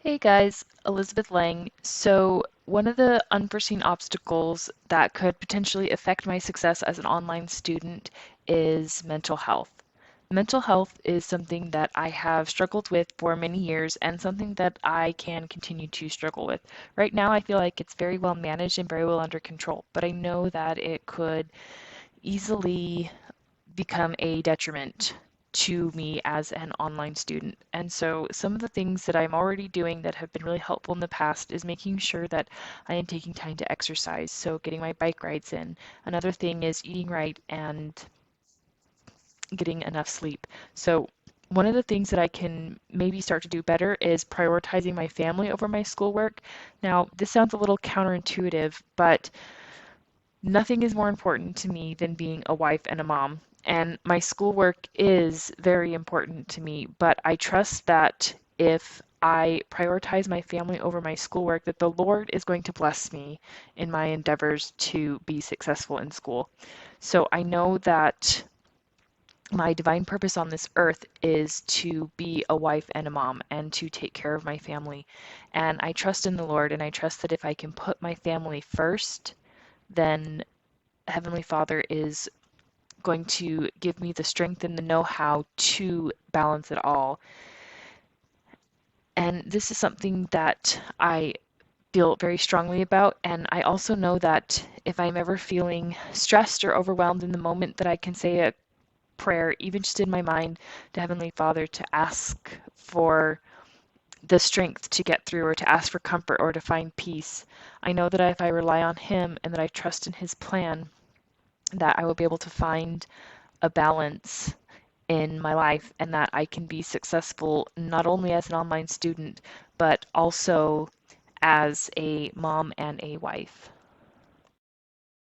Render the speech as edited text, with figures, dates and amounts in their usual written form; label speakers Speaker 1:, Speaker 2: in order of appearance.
Speaker 1: Hey guys, Elizabeth Lang. So, one of the unforeseen obstacles that could potentially affect my success as an online student is mental health. Mental health is something that I have struggled with for many years and something that I can continue to struggle with. Right now, I feel like it's very well managed and very well under control, but I know that it could easily become a detriment to me as an online student. And so, some of the things that I'm already doing that have been really helpful in the past is making sure that I am taking time to exercise, so getting my bike rides in. Another thing is eating right and getting enough sleep. So, one of the things that I can maybe start to do better is prioritizing my family over my schoolwork. Now, this sounds a little counterintuitive, but nothing is more important to me than being a wife and a mom. And my schoolwork is very important to me, but I trust that if I prioritize my family over my schoolwork, that the Lord is going to bless me in my endeavors to be successful in school. So I know that my divine purpose on this earth is to be a wife and a mom and to take care of my family. And I trust in the Lord, and I trust that if I can put my family first, then Heavenly Father is going to give me the strength and the know how to balance it all. And this is something that I feel very strongly about. And I also know that if I'm ever feeling stressed or overwhelmed in the moment, that I can say a prayer, even just in my mind, to Heavenly Father to ask for the strength to get through or to ask for comfort or to find peace. I know that if I rely on Him and that I trust in His plan, that I will be able to find a balance in my life and that I can be successful not only as an online student, but also as a mom and a wife.